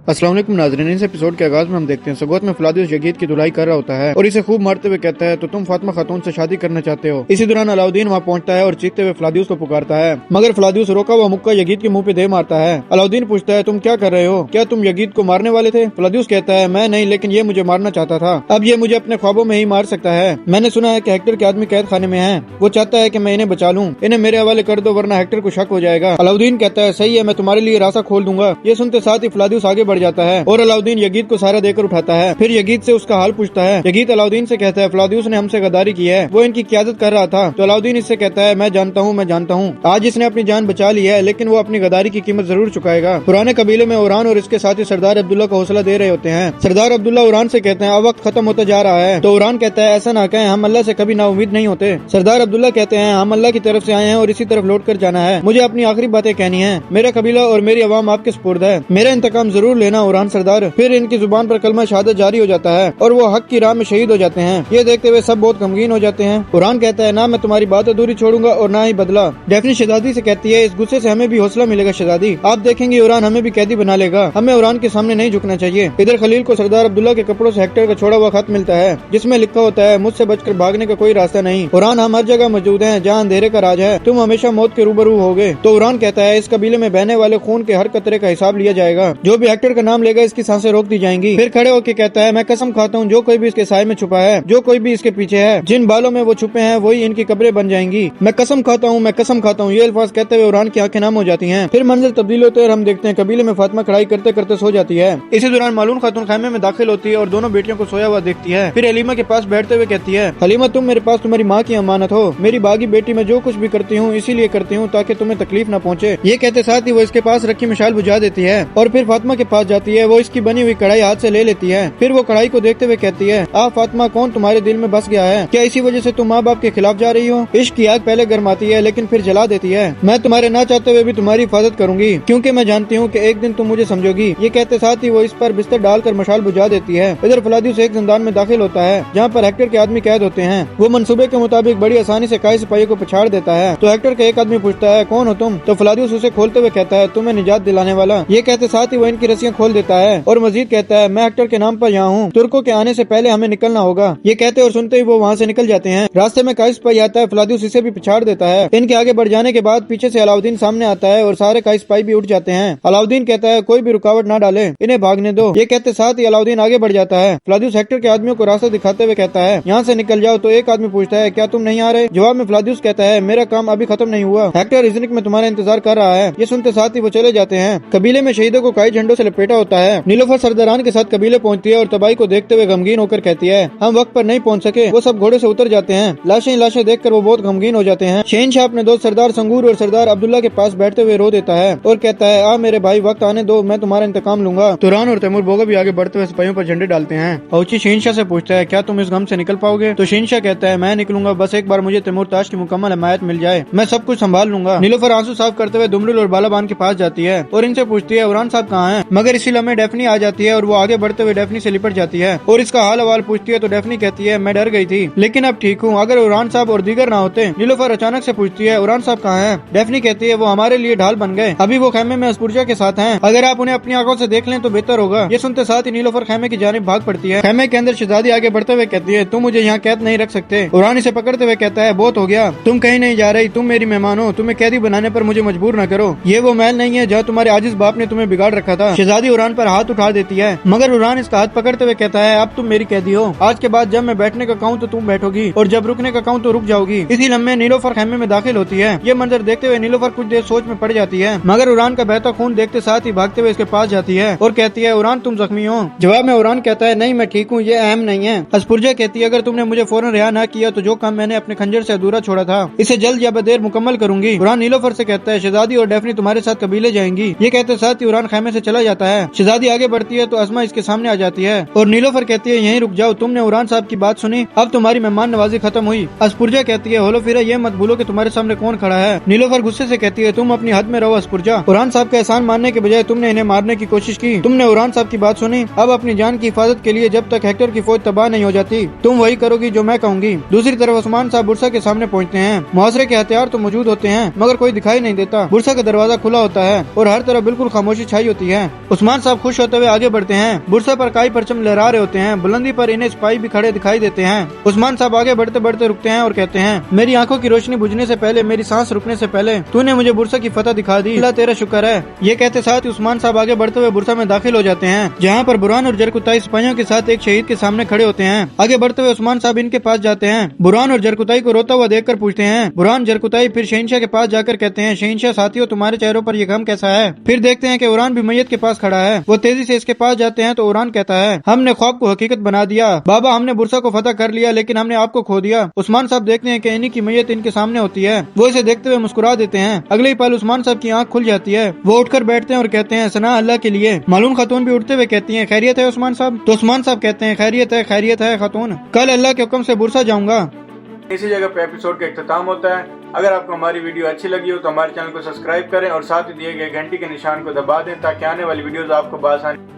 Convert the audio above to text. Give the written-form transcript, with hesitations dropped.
अस्सलाम वालेकुम नाज़रीन, इस एपिसोड के आगाज में हम देखते हैं सगोत में फ्लादिउस यगीद की धुलाई कर रहा होता है और इसे खूब मारते हुए कहता है तो तुम फातिमा खातून से शादी करना चाहते हो। इसी दौरान अलाउद्दीन वहाँ पहुँचता है और चीखते हुए फ्लादिउस को पुकारता है, मगर फ्लादिउस रोका हुआ मुक्का यगीद के मुंह पे दे मारता है। अलाउद्दीन पूछता है तुम क्या कर रहे हो, क्या तुम यगीद को मारने वाले थे? फ्लादिउस कहता है मैं नहीं, लेकिन ये मुझे मारना चाहता था। अब ये मुझे अपने ख्वाबों में ही मार सकता है। मैंने सुना है कि हेक्टर के आदमी कैद खाने में है, वो चाहता है कि मैं इन्हें बचा लूं। इन्हें मेरे हवाले कर दो वरना हेक्टर को शक हो जाएगा। अलाउद्दीन कहता है सही है, मैं तुम्हारे लिए रास्ता खोल दूंगा। ये सुनते साथ ही फ्लादिउस आगे बढ़ जाता है और अलाउद्दीन यगीद को सहारा देकर उठाता है। फिर यगीद से उसका हाल पूछता है। यगीद अलाउद्दीन से कहता है फ्लादिउस ने हमसे गद्दारी की है, वो इनकी क़यादत कर रहा था। तो अलाउद्दीन इससे कहता है मैं जानता हूँ आज इसने अपनी जान बचा ली है, लेकिन वो अपनी गद्दारी की कीमत जरूर चुकाएगा। पुराने कबीले में उरान और इसके साथी सरदार अब्दुल्ला को हौसला दे रहे होते हैं। सरदार अब्दुल्ला उरान से कहते हैं अब वक्त खत्म होता जा रहा है। तो उरान कहता है ऐसा ना कहें, हम अल्लाह से कभी नाउम्मीद नहीं होते। सरदार अब्दुल्ला कहते हैं हम अल्लाह की तरफ से आए हैं और इसी तरफ लौट कर जाना है। मुझे अपनी आखिरी बातें कहनी है। मेरा कबीला और मेरी अवाम आपके सुपुर्द है, मेरा इंतकाम जरूर लेना उरान सरदार। फिर इनकी जुबान पर कलमा शहादत जारी हो जाता है और वो हक की राह में शहीद हो जाते हैं। ये देखते हुए सब बहुत गमगीन हो जाते हैं। उरान कहता है ना मैं तुम्हारी बात अधूरी छोड़ूंगा और ना ही बदला। डेफनी शहजादी से कहती है इस गुस्से से हमें भी हौसला मिलेगा शहजादी, आप देखेंगे उरान हमें भी कैदी बना लेगा। हमें उरान के सामने नहीं झुकना चाहिए। इधर खलील को सरदार अब्दुल्ला के कपड़ों से हेक्टर का छोड़ा हुआ खत मिलता है जिसमें लिखा होता है मुझसे बचकर भागने का कोई रास्ता नहीं। उरान हम हर जगह मौजूद हैं जहाँ अंधेरे का राज है, तुम हमेशा मौत के रूबरू होगे। तो उरान कहता है इस कबीले में बहने वाले खून के हर कतरे का हिसाब लिया जाएगा, जो भी हेक्टर का नाम लेगा इसकी सांसें रोक दी जाएंगी। फिर खड़े होकर कहता है मैं कसम खाता हूँ जो कोई भी इसके साए में छुपा है, जो कोई भी इसके पीछे है, जिन बालों में वो छुपे हैं वही इनकी कब्रें बन जाएंगी। मैं कसम खाता हूँ, मैं कसम खाता हूँ। ये अल्फाज कहते हुए उरान की आंखें नाम हो जाती हैं। फिर मंजिल तब्दील होते हैं और हम देखते हैं कबीले में फातिमा कढ़ाई करते करते सो जाती है। इसी दौरान मालूम खातून खैमे में दाखिल होती है और दोनों बेटियों को सोया हुआ देखती है। फिर हलीमा के पास बैठते हुए कहती है हलीमा तुम मेरे पास तुम्हारी माँ की अमानत हो, मेरी बागी बेटी मैं जो कुछ भी करती हूँ इसीलिए करती हूँ ताकि तुम्हें तकलीफ न पहुँचे। ये कहते साथ ही वो इसके पास रखी मिसाल बुझा देती है और फिर फातिमा के पास जाती है। वो इसकी बनी हुई कढ़ाई हाथ से ले लेती है। फिर वो कढ़ाई को देखते हुए कहती है आप फातिमा कौन तुम्हारे दिल में बस गया है, क्या इसी वजह से तुम माँ बाप के खिलाफ जा रही हो? इश्क की आग पहले गर्माती है लेकिन फिर जला देती है। मैं तुम्हारे ना चाहते हुए भी तुम्हारी हिफाजत करूंगी क्योंकि मैं जानती हूँ कि एक दिन तुम मुझे समझोगी। ये कहते साथ ही वो इस पर बिस्तर डालकर मशाल बुझा देती है। इधर फ्लादिउस एक जिंदान में दाखिल होता है जहाँ पर हेक्टर के आदमी कैद होते हैं। वो मंसूबे के मुताबिक बड़ी आसानी से काई सिपाही को पछाड़ देता है। तो हेक्टर का एक आदमी पूछता है कौन हो तुम? तो फ्लादिउस उसे खोलते हुए कहता है तुम्हें निजात दिलाने वाला। ये कहते साथ ही वो इनकी रस्सियां खोल देता है और मजीद कहता है मैं हेक्टर के नाम पर यहाँ हूँ, तुर्कों के आने से पहले हमें निकलना होगा। ये कहते और सुनते ही वो वहाँ से निकल जाते हैं। रास्ते में काई सिपाही आता है, फ्लादिउस इसे भी पछाड़ देता है। इनके आगे बढ़ जाने के बाद पीछे से अलाउद्दीन सामने आता है और सारे काई सिपाही भी उठ जाते हैं। अलाउद्दीन कहता है कोई भी रुकावट ना डाले, इन्हें भागने दो। ये कहते साथ ही अलाउद्दीन आगे बढ़ जाता है। फ्लादिउस हेक्टर के आदमियों को रास्ता दिखाते हुए कहता है यहाँ से निकल जाओ। तो एक आदमी पूछता है क्या तुम नहीं आ रहे? जवाब में फ्लादिउस कहता है मेरा काम अभी खत्म नहीं हुआ, हेक्टर इज़निक में तुम्हारा इंतजार कर रहा है। ये सुनते साथ ही वो चले जाते हैं। कबीले में शहीदों को काई झंडों से लपेटा होता है। नीलोफर सरदारान के साथ कबीले पहुँचती है और तबाही को देखते हुए गमगीन होकर कहती है हम वक्त पर नहीं पहुँच सके। वो सब घोड़े से उतर जाते हैं। लाशें लाशें देखकर वो बहुत गमगीन हो जाते हैं। शहनशाह अपने दोस्त सरदार संगूर और सरदार अब्दुल्ला के पास बैठते हुए रो देता है और कहता है आ मेरे भाई वक्त आने दो, मैं तुम्हारा इंतकाम लूंगा। तुरान और तैमूर बोगा भी आगे बढ़ते हुए सिपाहियों पर झंडे डालते हैं। औची शहनशाह से पूछता है क्या तुम इस गम से निकल पाओगे? तो शहनशाह कहता है मैं निकलूंगा, बस एक बार मुझे तैमूर ताश की मुकम्मल हिमायत मिल जाए, मैं सब कुछ संभाल लूंगा। नीलोफर आंसू साफ करते हुए दुमरुल और बालाबान के पास जाती है और इनसे पूछती है उरान साहब कहाँ हैं? मगर इसी लम्हे डेफनी आ जाती है और वो आगे बढ़ते हुए डेफनी से लिपट जाती है और इसका हाल हवाल पूछती है। तो डेफनी कहती है मैं डर गई थी लेकिन अब ठीक हूँ, अगर उरान साहब और दीगर ना होते। नीलोफर अचानक से पूछती है उरान साहब कहाँ हैं? डेफनी कहती है वो हमारे लिए ढाल बन गए, अभी वो खैमे में अस्पुरजा के साथ हैं, अगर आप उन्हें अपनी आंखों से देख लें तो बेहतर होगा। ये सुनते साथ ही नीलोफर खैमे की जानिब भाग पड़ती है। खैमे के अंदर शहजादी आगे बढ़ते हुए कहती है तुम मुझे यहाँ कैद नहीं रख सकते। उरान इसे पकड़ते हुए कहता है बहुत हो गया, तुम कहीं नहीं जा रही, तुम मेरी मेहमान हो, तुम्हें कैदी बनाने पर मुझे मजबूर न करो। ये वो महल नहीं है जहाँ तुम्हारे आजिज बाप ने तुम्हें बिगाड़ रखा था। शहजादी उरान पर हाथ उठा देती है मगर उरान इसका हाथ पकड़ते हुए कहता है अब तुम मेरी कैदी हो, आज के बाद जब मैं बैठने का कहूँ तो तुम बैठोगी और जब रुकने का कहूँ तो रुक जाओगी। इसी लम्हे नीलोफर खैमे में दाखिल होती है। ये मंजर देखते हुए नीलोफर कुछ देर सोच में पड़ जाती है मगर उरान का बहता खून देखते साथ ही भागते हुए इसके पास जाती है और कहती है उरान तुम जख्मी हो? जवाब में उरान कहता है नहीं मैं ठीक हूँ, ये अहम नहीं है। अस्पुरजा कहती है अगर तुमने मुझे फौरन रिहा न किया तो जो काम मैंने अपने खंजर से अधूरा छोड़ा था इसे जल्द या बदेर मुकम्मल करूंगी। उरान नीलोफर से कहता है शहजादी और डेफनी तुम्हारे साथ कबीले जाएंगी। ये कहते साथ ही उरान खैमे से चला जाता है। शहजादी आगे बढ़ती है तो अस्मा इसके सामने आ जाती है और नीलोफर कहती है यहीं रुक जाओ, तुमने उरान साहब की बात सुनी, अब तुम्हारी मेहमान नवाजी खत्म हुई। अस्पुरजा कहती है होलो फिरा ये मत भूलो कि तुम्हारे सामने कौन खड़ा है। नीलोफर गुस्से से कहती है तुम अपनी हद में रहो अस्पुरजा, उरान साहब का एहसान मानने के बजाय तुमने इन्हें मारने की कोशिश की, तुमने उरान साहब की बात सुनी, अब अपनी जान की हिफाजत के लिए जब तक हेक्टर की फौज तबाह नहीं हो जाती तुम वही करोगी जो मैं कहूँगी। दूसरी तरफ उस्मान साहब बुरसा के सामने पहुँचते हैं। मुआसरे के हथियार तो मौजूद होते हैं मगर कोई दिखाई नहीं देता। बुरसा का दरवाजा खुला होता है और हर तरफ बिल्कुल खामोशी छाई होती है। उस्मान साहब खुश होते हुए आगे बढ़ते हैं। बुरसा पर काई परचम लहरा रहे होते हैं। बुलंदी पर इन्हें सिपाही भी खड़े दिखाई देते हैं। उस्मान साहब आगे बढ़ते बढ़ते रुकते हैं और कहते हैं, मेरी आंखों की रोशनी बुझने से पहले, मेरी सांस रुकने से पहले तूने मुझे बुरसा की फतह दिखा दी। अल्लाह तेरा शुक्र है। ये कहते साथ ही उस्मान साहब आगे बढ़ते हुए बुरसा में दाखिल हो जाते हैं, जहाँ पर बुरहान और जरकुताई सिपाहियों के साथ एक शहीद के सामने खड़े होते हैं। आगे बढ़ते हुए उस्मान साहब इनके पास जाते हैं। बुरहान और जरकुताई को रोता हुआ देखकर पूछते हैं। बुरहान जरकुताई फिर शहनशाह के पास जाकर कहते हैं, शहनशाह साथियों, तुम्हारे चेहरों पर यह गम कैसा है। फिर देखते हैं कि उरान भी मैयत के पास खड़ा है। वो तेजी से इसके पास जाते हैं तो उरान कहता है, हमने ख्वाब को हकीकत बना दिया बाबा, हमने बुरसा को फतह कर लिया, लेकिन हमने आपको खो दिया। उस्मान साहब देखते हैं कि इन्हीं की मैयत इनके सामने होती है। वो इसे देखते हुए मुस्कुरा देते हैं। अगले ही पल उस्मान साहब की आंख खुल जाती है। वो उठकर बैठते हैं और कहते हैं, सना अल्लाह के लिए। मालूम खातून भी उठते हुए कहती हैं, खैरियत है उस्मान साहब। तो उस्मान साहब कहते हैं, खैरियत है खातून, कल अल्लाह के हुक्म से बुरसा जाऊंगा। इसी जगह पे एपिसोड का इख्तिताम होता है। अगर आपको हमारी वीडियो अच्छी लगी हो तो हमारे चैनल को सब्सक्राइब करें और साथ ही दिए गए घंटी के निशान को दबा दें ताकि आने वाली वीडियोस आपको बआसानी